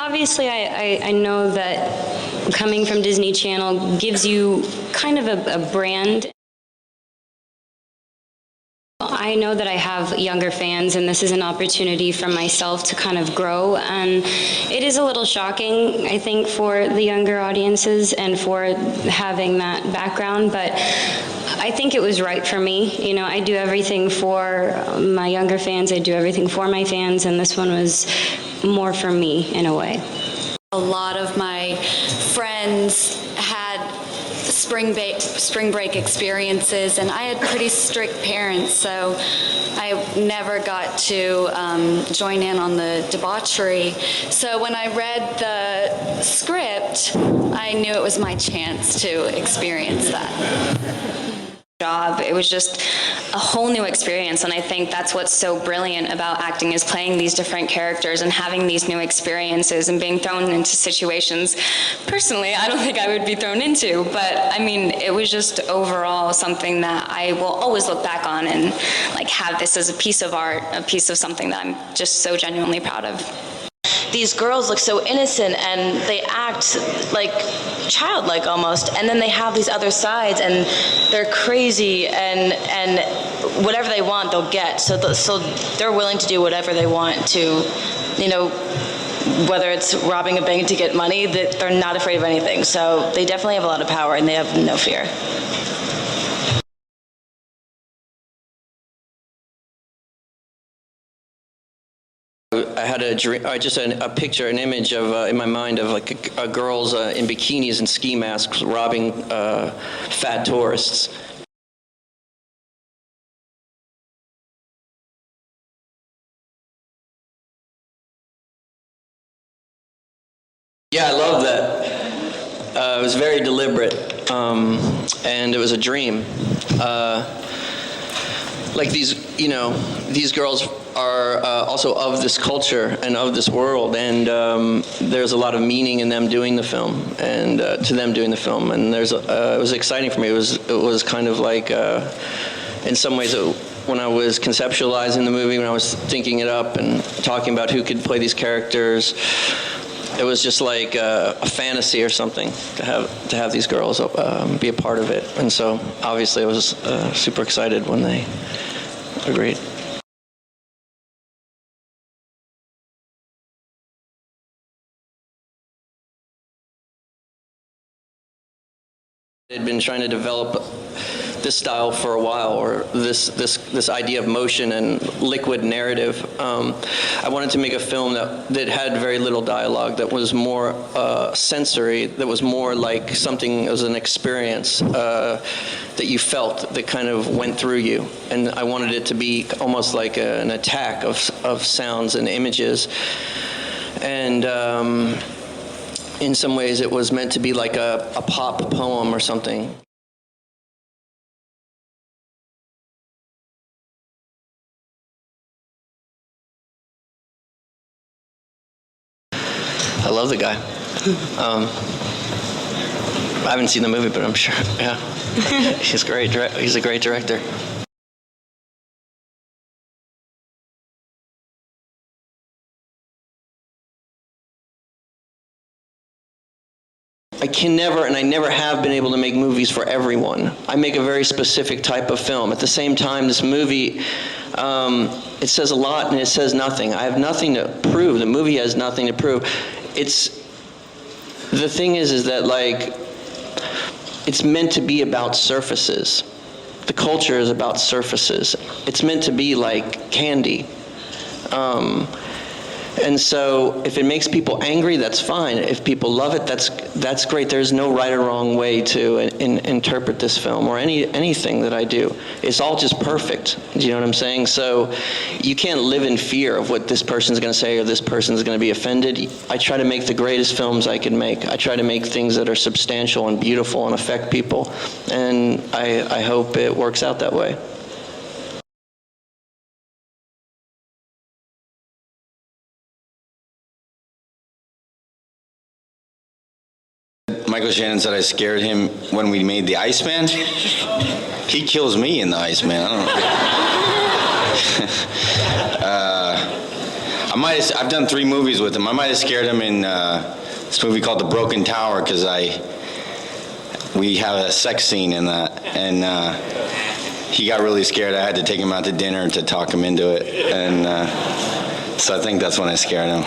Obviously, I know that coming from Disney Channel gives you kind of a brand. I know that I have younger fans, and this is an opportunity for myself to kind of grow, and it is a little shocking, I think, for the younger audiences and for having that background, but I think it was right for me. You know, I do everything for my younger fans, I do everything for my fans, and this one was more for me in a way. A lot of my friends had spring break experiences, and I had pretty strict parents, so I never got to join in on the debauchery. So when I read the script, I knew it was my chance to experience that. It was just a whole new experience, and I think that's what's so brilliant about acting, is playing these different characters and having these new experiences and being thrown into situations personally I don't think I would be thrown into, but I mean, it was just overall something that I will always look back on and like have this as a piece of art, a piece of something that I'm just so genuinely proud of. These girls look so innocent and they act like childlike almost, and then they have these other sides and they're crazy, and whatever they want they'll get, so they're willing to do whatever they want to, you know, whether it's robbing a bank to get money, that they're not afraid of anything. So they definitely have a lot of power and they have no fear. I had a dream, just a picture, an image of in my mind of like girls in bikinis and ski masks robbing fat tourists. Yeah, I love that. It was very deliberate, and it was a dream. Like these, you know, these girls are also of this culture and of this world, and there's a lot of meaning in them doing the film, and to them doing the film, and it was exciting for me. It was kind of like, in some ways, when I was conceptualizing the movie, when I was thinking it up and talking about who could play these characters, it was just like a fantasy or something to have these girls be a part of it, and so obviously I was super excited when they agreed. I had been trying to develop this style for a while, or this idea of motion and liquid narrative. I wanted to make a film that had very little dialogue, that was more sensory, that was more like something, it was an experience that you felt, that kind of went through you. And I wanted it to be almost like an attack of sounds and images. And in some ways it was meant to be like a pop poem or something. I love the guy. I haven't seen the movie, but I'm sure, yeah. He's great. He's a great director. I can never, and I never have been able to make movies for everyone. I make a very specific type of film. At the same time, this movie, it says a lot and it says nothing. I have nothing to prove. The movie has nothing to prove. The thing is that like, it's meant to be about surfaces. The culture is about surfaces. It's meant to be like candy. And so if it makes people angry, that's fine. If people love it, that's great. There's no right or wrong way to interpret this film or anything that I do. It's all just perfect. Do you know what I'm saying? So you can't live in fear of what this person's going to say or this person's going to be offended. I try to make the greatest films I can make. I try to make things that are substantial and beautiful and affect people. And I hope it works out that way. Michael Shannon said I scared him when we made the Iceman. He kills me in the Iceman. I don't know. I've done 3 movies with him. I might have scared him in this movie called The Broken Tower because we have a sex scene in that, and he got really scared. I had to take him out to dinner to talk him into it, and so I think that's when I scared him.